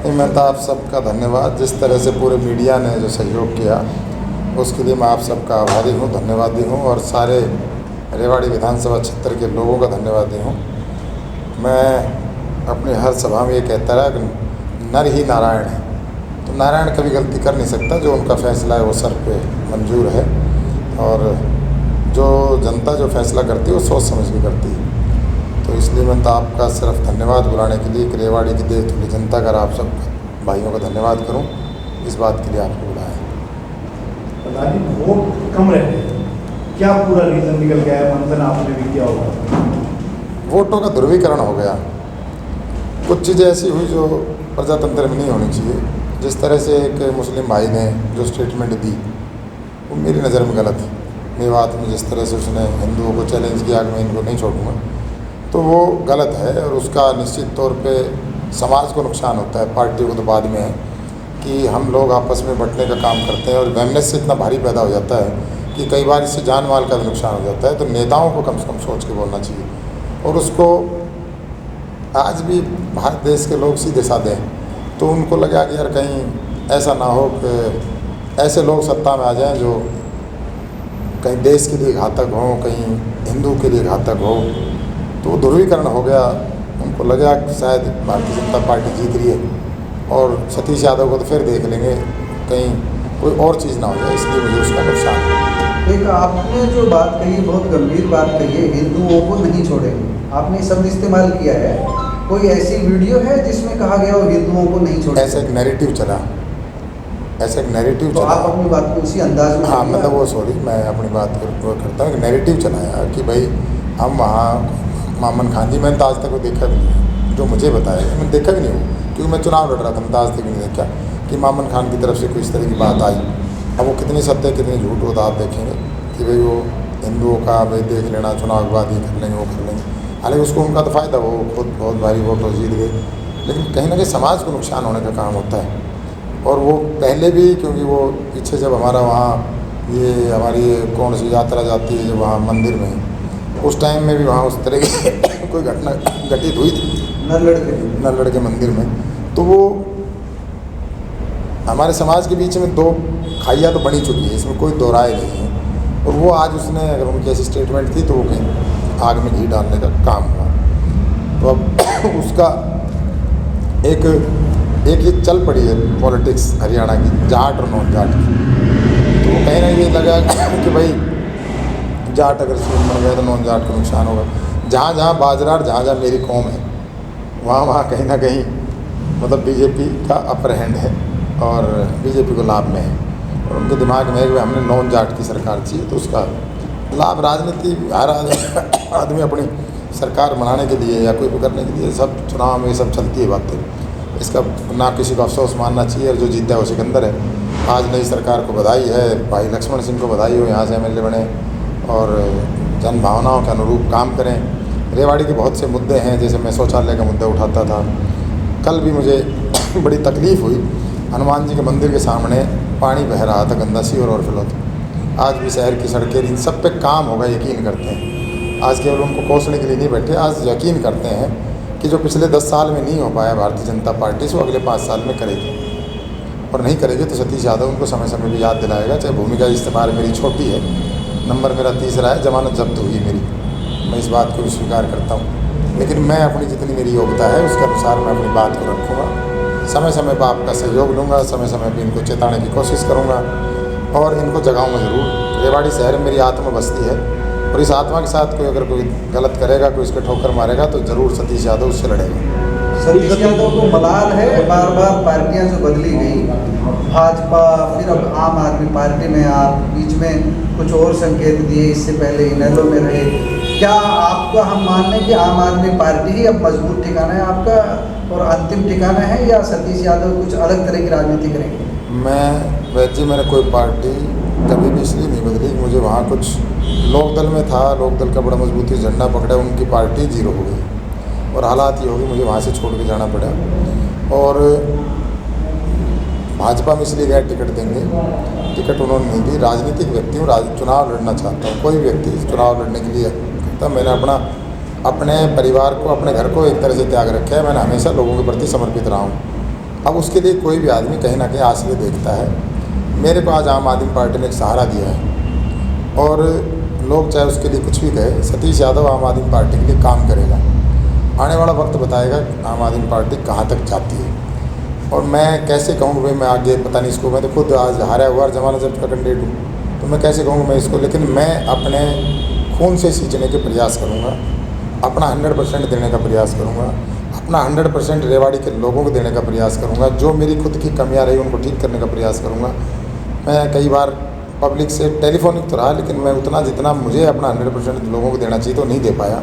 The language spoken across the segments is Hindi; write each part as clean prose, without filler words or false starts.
मैं तो आप सबका धन्यवाद, जिस तरह से पूरे मीडिया ने जो सहयोग किया उसके लिए मैं आप सबका आभारी हूँ, धन्यवादी हूँ। और सारे रेवाड़ी विधानसभा क्षेत्र के लोगों का धन्यवादी हूँ। मैं अपनी हर सभा में ये कहता रहा कि नर ही नारायण है, तो नारायण कभी गलती कर नहीं सकता। जो उनका फैसला है वो सर पे मंजूर है, और जो जनता जो फैसला करती है वो सोच समझ के करती है। तो इसलिए मैं तो आपका सिर्फ धन्यवाद बुलाने के लिए कि रेवाड़ी की देवतुल्य जनता का आप सब भाइयों का धन्यवाद करूं, इस बात के लिए आपको बुलाया। वोट कम रहे हैं, क्या पूरा रीजन निकल गया है? मंथन आपने भी किया होगा। वोटों का ध्रुवीकरण हो गया। कुछ चीज़ें ऐसी हुई जो प्रजातंत्र में नहीं होनी चाहिए। जिस तरह से एक मुस्लिम भाई ने जो स्टेटमेंट दी वो मेरी नज़र में गलत है। मेवात में जिस तरह से उसने हिंदुओं को चैलेंज किया कि मैं इनको नहीं छोड़ूंगा, तो वो गलत है। और उसका निश्चित तौर पे समाज को नुकसान होता है। पार्टियों को तो बाद में है कि हम लोग आपस में बंटने का काम करते हैं, और वैमनस्य इतना भारी पैदा हो जाता है कि कई बार इससे जान माल का भी नुकसान हो जाता है। तो नेताओं को कम से कम सोच के बोलना चाहिए। और उसको आज भी भारत देश के लोग सीधे साधे हैं, तो उनको लगा कि यार कहीं ऐसा ना हो कि ऐसे लोग सत्ता में आ जाएं जो कहीं देश के लिए घातक हों, कहीं हिंदू के लिए घातक हो। तो ध्रुवीकरण हो गया। उनको लगा कि शायद भारतीय जनता पार्टी जीत रही है और सतीश यादव को तो फिर देख लेंगे, कहीं कोई और चीज़ ना हो जाए, इसलिए मुझे उसका नुकसान है। एक आपने जो बात कही, बहुत गंभीर बात कही है, हिंदुओं को नहीं छोड़ेंगे, आपने शब्द इस्तेमाल किया है। कोई ऐसी वीडियो है जिसमें कहा गया हो हिंदुओं को नहीं छोड़ेंगे? ऐसा एक नैरेटिव चला, ऐसा एक नैरेटिव तो चला। आप अपनी बात को उसी अंदाज में हाँ, मतलब वो सॉरी, मैं अपनी बात करता हूँ। एक नैरेटिव चलाया कि भाई हम वहाँ मामन खान जी, मैंने तो आज तक वो देखा भी नहीं है। जो मुझे बताया मैंने देखा भी नहीं हूँ, क्योंकि मैं चुनाव लड़ रहा था। मैं तो आज तक भी नहीं देखा कि मामन खान की तरफ से कोई इस तरह की बात आई। अब वो कितनी सत्य है कितनी झूठ होता आप देखेंगे कि भाई वो हिंदुओं का भाई देख लेना, चुनाव के बाद ये कर लेंगे वो कर लेंगे। हालांकि उसको उनका तो फ़ायदा, वो खुद बहुत भारी वोटों जीत गए, लेकिन कहीं ना कहीं समाज को नुकसान होने का काम होता है। और वो पहले भी, क्योंकि वो पीछे जब हमारा वहाँ ये हमारी कौन सी यात्रा जाती है जो वहाँ मंदिर में, उस टाइम में भी वहाँ उस तरह की कोई घटना घटित हुई थी नरलड़ के मंदिर में। तो वो हमारे समाज के बीच में दो खाइयाँ तो बनी चुकी है, इसमें कोई दो राय नहीं है। और वो आज उसने, अगर उनकी ऐसी स्टेटमेंट थी तो वो कहीं आग में घी डालने का काम हुआ। तो अब उसका एक ये चल पड़ी है पॉलिटिक्स हरियाणा की, जाट और नॉन जाट की। तो वो कहीं ना ये लगा कि भाई जाट अगर सीएम बन गया तो नॉन जाट को नुकसान होगा। जहाँ जहाँ बाजरार, जहाँ जहाँ मेरी कौम है, वहाँ वहाँ कहीं ना कहीं मतलब बीजेपी का अपर हैंड है और बीजेपी को लाभ में है। और उनके दिमाग में है कि हमने नॉन जाट की सरकार चाहिए, तो उसका लाभ राजनीति हर आदमी अपनी सरकार बनाने के लिए या कोई भी करने के लिए, सब चुनाव में सब चलती है बातें। इसका ना किसी को अफसोस मानना चाहिए, और जो जीता है वो सिकंदर है। आज नई सरकार को बधाई है, भाई लक्ष्मण सिंह को बधाई हो, यहाँ से एमएलए बने और जन भावनाओं के अनुरूप काम करें। रेवाड़ी के बहुत से मुद्दे हैं, जैसे मैं शौचालय का मुद्दा उठाता था। कल भी मुझे बड़ी तकलीफ़ हुई, हनुमान जी के मंदिर के सामने पानी बह रहा था, गंदा सी और ओवरफ्लो था। आज भी शहर की सड़कें, इन सब पे काम होगा, यकीन करते हैं। आज केवल उनको कोसने के लिए नहीं बैठे, आज यकीन करते हैं कि जो पिछले 10 साल में नहीं हो पाया भारतीय जनता पार्टी से, वो अगले 5 साल में करेगी। और नहीं करेगी तो सतीश यादव उनको समय समय पर याद दिलाएगा। चाहे भूमिका इस्तेमाल मेरी छोटी है, नंबर मेरा तीसरा है, जमानत जब्त हुई मेरी, मैं इस बात को भी स्वीकार करता हूँ। लेकिन मैं अपनी जितनी मेरी योग्यता है उसके अनुसार मैं अपनी बात को रखूँगा। समय समय पर आपका सहयोग लूँगा, समय समय पर इनको चेताने की कोशिश करूँगा और इनको जगाऊँगा ज़रूर। रेवाड़ी शहर में मेरी आत्मा बसती है, और इस आत्मा के साथ कोई अगर कोई गलत करेगा, कोई इसके ठोकर मारेगा, तो ज़रूर सतीश यादव उससे लड़ेगा। सतीश यादव को मलाल है, बार बार पार्टियां जो बदली गई, भाजपा फिर अब आम आदमी पार्टी में, आप बीच में कुछ और संकेत दिए, इससे पहले इनेलो में रहे। क्या आपका हम मान लें कि आम आदमी पार्टी ही अब मजबूत ठिकाना है आपका और अंतिम ठिकाना है, या सतीश यादव कुछ अलग तरह की राजनीति करेंगे? मैं वैसे मैंने कोई पार्टी कभी भी इसलिए नहीं बदली, मुझे वहाँ कुछ लोकदल में था, लोकदल का बड़ा मजबूती झंडा पकड़ा, उनकी पार्टी जीरो हो गई और हालात ये हो गई मुझे वहाँ से छोड़ के जाना पड़ा। और भाजपा में इसलिए गया टिकट देंगे, टिकट उन्होंने नहीं दी। राजनीतिक व्यक्ति हूँ, चुनाव लड़ना चाहता हूँ। कोई व्यक्ति चुनाव लड़ने के लिए कहता, मैंने अपने परिवार को, अपने घर को एक तरह से त्याग रखा है। मैंने हमेशा लोगों के प्रति समर्पित रहा हूँ। अब उसके लिए कोई भी आदमी कहीं ना कहीं आश्रय देखता है। मेरे को आज आम आदमी पार्टी ने एक सहारा दिया है और लोग चाहे उसके लिए कुछ भी कहे, सतीश यादव आम आदमी पार्टी के लिए काम करेगा। आने वाला वक्त बताएगा आम आदमी पार्टी कहाँ तक जाती है। और मैं कैसे कहूँ भाई मैं आगे पता नहीं इसको, मैं तो खुद आज हारा हुआ जमाना जब्त का कैंडिडेट हूँ, तो मैं कैसे कहूँ मैं इसको, लेकिन मैं अपने खून से सींचने के प्रयास करूँगा, अपना 100% देने का प्रयास करूँगा, अपना 100% रेवाड़ी के लोगों को देने का प्रयास करूँगा। जो मेरी खुद की कमियाँ रही उनको ठीक करने का प्रयास करूँगा। मैं कई बार पब्लिक से टेलीफोनिक तो रहा, लेकिन मैं उतना जितना मुझे अपना 100% लोगों को देना चाहिए तो नहीं दे पाया,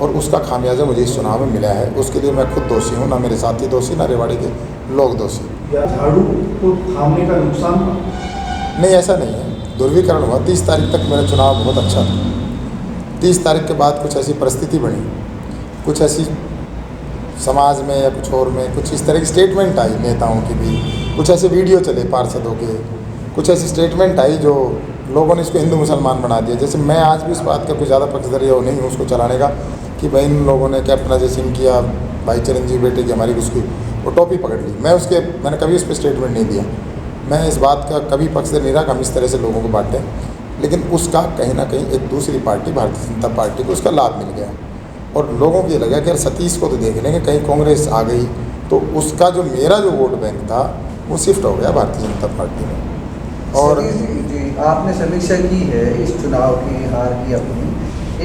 और उसका खामियाजा मुझे इस चुनाव में मिला है। उसके लिए मैं खुद दोषी हूँ, ना मेरे साथी दोषी, ना रेवाड़ी के लोग दोषी। या झाड़ू को थामने का नुकसान नहीं, ऐसा नहीं है। ध्रुवीकरण हुआ 30 तारीख तक मेरा चुनाव बहुत अच्छा था। 30 तारीख के बाद कुछ ऐसी परिस्थिति बनी, कुछ ऐसी समाज में या कुछ और में कुछ इस तरह की स्टेटमेंट आई नेताओं की भी, कुछ ऐसे वीडियो चले पार्षदों के, कुछ ऐसी स्टेटमेंट आई जो लोगों ने इसको हिंदू मुसलमान बना दिया। जैसे मैं आज भी इस बात का कुछ ज़्यादा पक्षधर नहीं हूँ उसको चलाने का कि भाई इन लोगों ने कैप्टन अजय सिंह की या भाई चिरंजीवी बेटे की हमारी उसकी वो टोपी पकड़ ली। मैंने कभी उस पर स्टेटमेंट नहीं दिया। मैं इस बात का कभी पक्षधर नहीं रहा कि हम इस तरह से लोगों को बांटें, लेकिन उसका कहीं ना कहीं एक दूसरी पार्टी भारतीय जनता पार्टी को उसका लाभ मिल गया और लोगों को ये लगा कि यार सतीश को तो देख लेंगे, कहीं कांग्रेस आ गई तो उसका जो मेरा जो वोट बैंक था वो शिफ्ट हो गया भारतीय जनता पार्टी में। और जी आपने समीक्षा की है इस चुनाव की हार की अपनी,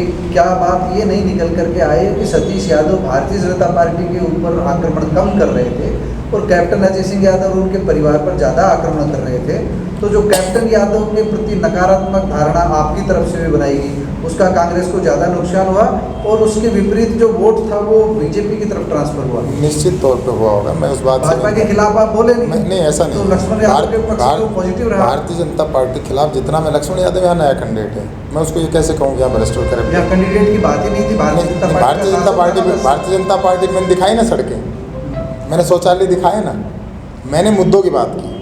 एक क्या बात ये नहीं निकल करके आए कि सतीश यादव भारतीय जनता पार्टी के ऊपर आक्रमण कम कर रहे थे और कैप्टन अजय सिंह यादव और उनके परिवार पर ज़्यादा आक्रमण कर रहे थे, तो जो कैप्टन यादव के प्रति नकारात्मक धारणा आपकी तरफ से भी बनाई गई उसका कांग्रेस को ज़्यादा नुकसान हुआ और उसके विपरीत जो वोट था वो बीजेपी की तरफ ट्रांसफर हुआ? निश्चित तौर पे हुआ होगा। मैं उस बात भाजपा के खिलाफ आप बोले नहीं, ऐसा नहीं। तो लक्ष्मण यादव के पक्ष में पॉजिटिव रहा। भारतीय जनता पार्टी के खिलाफ जितना मैं लक्ष्मण यादव यहाँ नया कैंडिडेट है, मैं उसको ये कैसे कहूँ क्या भ्रष्ट और करप्ट? यहाँ कैंडिडेट की बात ही नहीं थी। भारतीय जनता पार्टी मैंने दिखाई ना सड़कें, मैंने शौचालय दिखाए ना, मैंने मुद्दों की बात की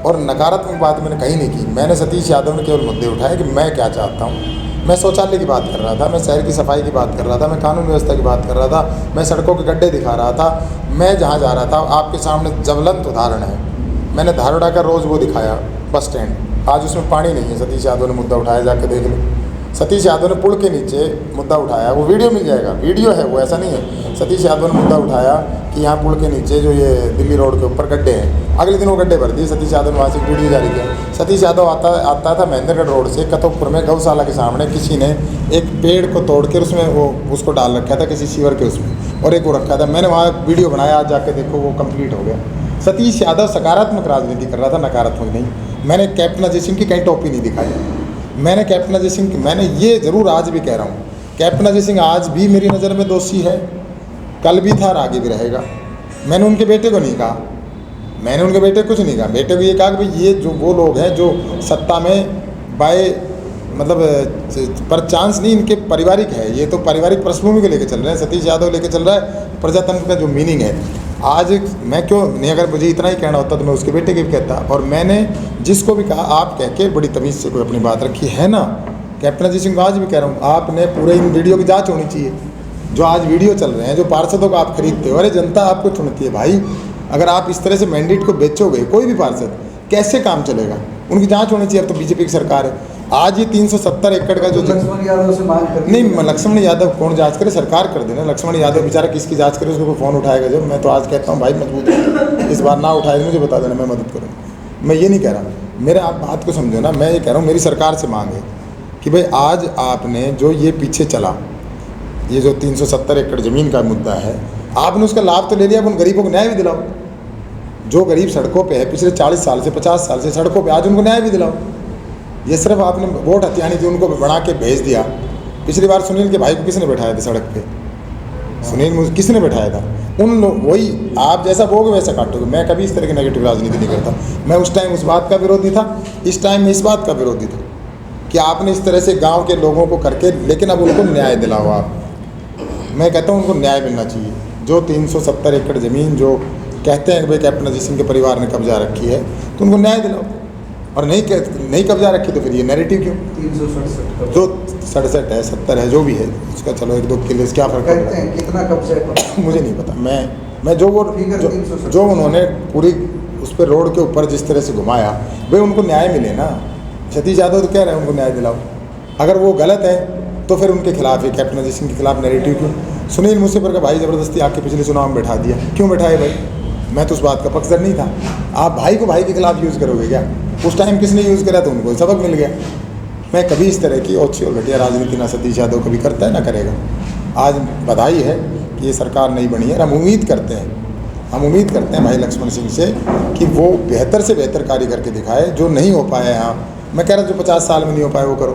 और नकारात्मक बात मैंने कहीं नहीं की। मैंने सतीश यादव ने केवल मुद्दे उठाए कि मैं क्या चाहता हूँ। मैं शौचालय की बात कर रहा था, मैं शहर की सफाई की बात कर रहा था, मैं कानून व्यवस्था की बात कर रहा था, मैं सड़कों के गड्ढे दिखा रहा था, मैं जहाँ जा रहा था आपके सामने ज्वलंत उदाहरण है। मैंने धारोड़ा का रोज़ वो दिखाया बस स्टैंड, आज उसमें पानी नहीं है। सतीश यादव ने मुद्दा उठाया, जाके देख लो। सतीश यादव ने पुल के नीचे मुद्दा उठाया, वो वीडियो मिल जाएगा, वीडियो है वो, ऐसा नहीं है। सतीश यादव ने मुद्दा उठाया कि यहाँ पुल के नीचे जो ये दिल्ली रोड के ऊपर गड्ढे हैं, अगले दिन वो गड्ढे भर दिए। सतीश यादव ने वहाँ से वीडियो जारी किया। सतीश यादव आता था महेंद्रगढ़ रोड से कतौपुर में गौशाला के सामने किसी ने एक पेड़ को तोड़ कर उसमें वो उसको डाल रखा था किसी सीवर के उसमें, और एक वो रखा था। मैंने वहाँ वीडियो बनाया, आज जाके देखो वो कंप्लीट हो गया। सतीश यादव सकारात्मक राजनीति कर रहा था, नकारात्मक नहीं। मैंने कैप्टन अजय सिंह की कहीं टोपी नहीं दिखाई। मैंने कैप्टन अजय सिंह की, मैंने ये ज़रूर आज भी कह रहा हूँ, कैप्टन अजय सिंह आज भी मेरी नज़र में दोषी है, कल भी था और आगे भी रहेगा। मैंने उनके बेटे को नहीं कहा, मैंने उनके बेटे कुछ नहीं कहा। बेटे को ये कहा कि भाई ये जो वो लोग हैं जो सत्ता में बाय मतलब पर चांस नहीं, इनके पारिवारिक है, ये तो पारिवारिक पृष्ठभूमि को लेकर चल रहे हैं। सतीश यादव लेकर चल रहा है प्रजातंत्र का जो मीनिंग है। आज मैं क्यों नहीं, अगर मुझे इतना ही कहना होता तो मैं उसके बेटे के भी कहता। और मैंने जिसको भी कहा आप कह के बड़ी तमीज़ से कोई अपनी बात रखी है ना। कैप्टन अजय सिंह को आज भी कह रहा हूँ, आपने पूरे इन वीडियो की जाँच होनी चाहिए। जो आज वीडियो चल रहे हैं, जो पार्षदों को आप खरीदते हो, अरे जनता आपको चुनती है भाई। अगर आप इस तरह से मैंडेट को बेचोगे, कोई भी पार्षद, कैसे काम चलेगा? उनकी जांच होनी चाहिए। अब तो बीजेपी की सरकार है। आज ये 370 एकड़ का जो लक्ष्मण यादव से मांग कर नहीं, लक्ष्मण यादव कौन जांच करे? सरकार कर देना। लक्ष्मण यादव बेचारा किसकी जांच करे, उसको फ़ोन उठाएगा जब। मैं तो आज कहता हूँ भाई मजबूत है, इस बार ना उठाए मुझे बता देना, मैं मदद करूँगा। मैं ये नहीं कह रहा, मेरे आप बात को समझो ना। मैं ये कह रहा हूँ मेरी सरकार से मांग है कि भाई आज आपने जो ये पीछे चला, ये जो 370 एकड़ ज़मीन का मुद्दा है, आपने उसका लाभ तो ले लिया। अब उन गरीबों को न्याय भी दिलाओ। जो गरीब सड़कों पे है पिछले 40 साल से 50 साल से सड़कों पे, आज उनको न्याय भी दिलाओ। ये सिर्फ आपने वोट हथियानी थी, उनको बना के भेज दिया। पिछली बार सुनील के भाई को किसने बैठाया था सड़क पे? सुनील किसने बैठाया था? उन लोग, वही आप जैसा बोगे वैसा काटोगे। मैं कभी इस तरह की नेगेटिव राजनीति नहीं करता। मैं उस टाइम उस बात का विरोधी था, इस टाइम में इस बात का विरोधी था कि आपने इस तरह से गाँव के लोगों को करके, लेकिन अब उनको न्याय दिलाओ आप। मैं कहता हूँ उनको न्याय मिलना चाहिए। जो 370 एकड़ ज़मीन जो कहते हैं कि भाई कैप्टन अजय सिंह के परिवार ने कब्जा रखी है, तो उनको न्याय दिलाओ। और नहीं कब्जा रखी तो फिर ये नैरेटिव क्यों? 367 जो 67 है, 70 है, जो भी है उसका, चलो 1-2 किले से क्या फ़र्क पड़ता है? कितना कब्जा है? मुझे नहीं पता। मैं मैं जो वो फिगर जो, 370 जो उन्होंने पूरी उस पर रोड के ऊपर जिस तरह से घुमाया, भाई उनको न्याय मिले ना। सतीश यादव तो कह रहे हैं उनको न्याय दिलाओ, अगर वो गलत है तो फिर उनके खिलाफ ही कैप्टन अजय सिंह के खिलाफ नैरेटिव क्यों? सुनील मुसेफर का भाई ज़बरदस्ती आके पिछले चुनाव में बैठा दिया, क्यों बैठाए भाई? मैं तो उस बात का पक्षधर नहीं था। आप भाई को भाई के खिलाफ यूज़ करोगे क्या? उस टाइम किसने यूज़ करा तो उनको सबक मिल गया। मैं कभी इस तरह की ओछी और घटिया राजनीति ना सतीश यादव कभी करता है ना करेगा। आज बधाई है कि ये सरकार नहीं बनी है। हम उम्मीद करते हैं भाई लक्ष्मण सिंह से कि वो बेहतर से बेहतर कार्य करके दिखाए। जो नहीं हो पाया यहाँ, मैं कह रहा जो 50 साल में नहीं हो पाया वो करो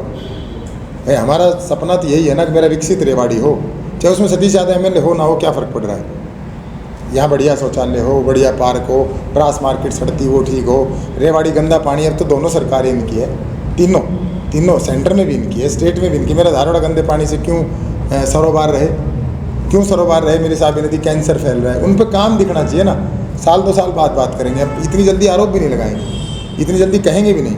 भाई। हमारा सपना तो यही है ना कि मेरा विकसित रेवाड़ी हो, चाहे उसमें सतीश यादव एमएलए हो ना हो, क्या फ़र्क पड़ रहा है। यहाँ बढ़िया शौचालय हो, बढ़िया पार्क हो, ब्रास मार्केट सड़ती वो ठीक हो। रेवाड़ी गंदा पानी, अब तो दोनों सरकारें इनकी है, तीनों सेंटर में भी इनकी है, स्टेट में भी इनकी। मेरा धारवाड़ा गंदे पानी से क्यों सरोबार रहे, मेरे साहब नदी कैंसर फैल रहा है। उन पर काम दिखना चाहिए ना। साल 2 साल बात करेंगे, अब इतनी जल्दी आरोप भी नहीं लगाएंगे, इतनी जल्दी कहेंगे भी नहीं।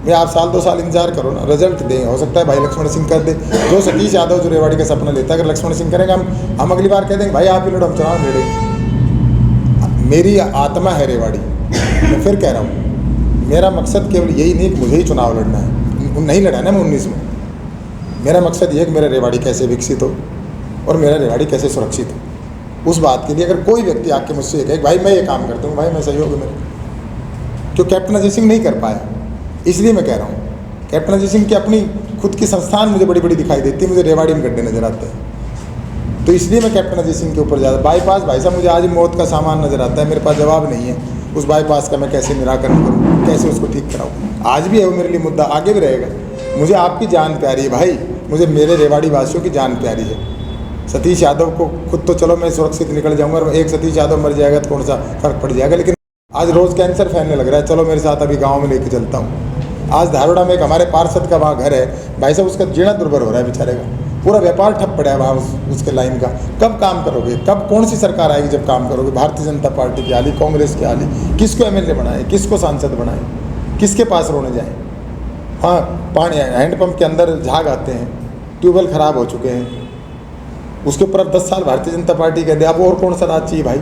मैं आप साल 2 साल इंतजार करो ना, रिजल्ट दें। हो सकता है भाई लक्ष्मण सिंह कर दे, जो सतीश यादव जो रेवाड़ी का सपना लेता है, अगर लक्ष्मण सिंह करेंगे हम अगली बार कह देंगे भाई आप ही लड़ो, हम चुनाव लड़ेंगे। मेरी आत्मा है रेवाड़ी, मैं फिर कह रहा हूँ, मेरा मकसद केवल यही नहीं कि मुझे ही चुनाव लड़ना है, नहीं लड़ा ना मैं 19 में। मेरा मकसद ये है कि मेरा रेवाड़ी कैसे विकसित हो और मेरा रेवाड़ी कैसे सुरक्षित हो। उस बात के लिए अगर कोई व्यक्ति आके मुझसे ये कहे भाई मैं ये काम करता हूँ, भाई मैं सहयोग मेरे, जो कैप्टन अजय सिंह नहीं कर पाया, इसलिए मैं कह रहा हूँ। कैप्टन अजय सिंह की अपनी खुद की संस्थान मुझे बड़ी बड़ी दिखाई देती है, मुझे रेवाड़ी में गड्ढे नजर आते हैं, तो इसलिए मैं कैप्टन अजय सिंह के ऊपर ज़्यादा। बाईपास भाई साहब मुझे आज मौत का सामान नजर आता है, मेरे पास जवाब नहीं है उस बाईपास का, मैं कैसे निराकरण करूँ, कैसे उसको ठीक कराऊँ। आज भी है वो मेरे लिए मुद्दा, आगे भी रहेगा। मुझे आपकी जान प्यारी है भाई, मुझे मेरे रेवाड़ी वासियों की जान प्यारी है। सतीश यादव को खुद तो चलो मैं सुरक्षित निकल जाऊंगा, और एक सतीश यादव मर जाएगा तो कौन सा फर्क पड़ जाएगा, लेकिन आज रोज़ कैंसर फैलने लग रहा है। चलो मेरे साथ अभी गांव में लेके चलता हूँ। आज धारवाड़ा में एक हमारे पार्षद का वहाँ घर है भाई साहब, उसका जीना दुर्भर हो रहा है बेचारे का, पूरा व्यापार ठप पड़ा है वहाँ उसके लाइन का। कब काम करोगे, कब कौन सी सरकार आएगी जब काम करोगे? भारतीय जनता पार्टी की आली, कांग्रेस की आली, किसको एमएलए बनाए, किसको सांसद बनाए, किसके पास रोने जाए? हाँ, पानी हैंडपम्प के अंदर झाग आते हैं, ट्यूबवेल ख़राब हो चुके हैं, उसके ऊपर अब 10 साल भारतीय जनता पार्टी कहते हैं। अब और कौन सा राज चाहिए भाई?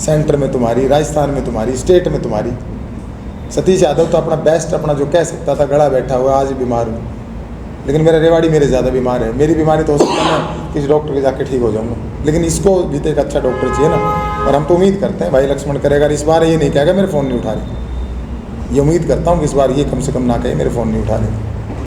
सेंटर में तुम्हारी, राजस्थान में तुम्हारी, स्टेट में तुम्हारी। सतीश यादव तो अपना बेस्ट, अपना जो कह सकता था, गड़ा बैठा हुआ, आज बीमार हूँ, लेकिन मेरा रेवाड़ी मेरे ज़्यादा बीमार है। मेरी बीमारी तो हो सकता है मैं किसी डॉक्टर के जाके ठीक हो जाऊँगा, लेकिन इसको भी तो एक अच्छा डॉक्टर चाहिए ना। और हम तो उम्मीद करते हैं भाई लक्ष्मण करेगा। इस बार ये नहीं कहेगा मेरे फ़ोन नहीं उठा रहे, ये उम्मीद करता हूँ कि इस बार ये कम से कम ना कहे मेरे फ़ोन नहीं उठा रहे।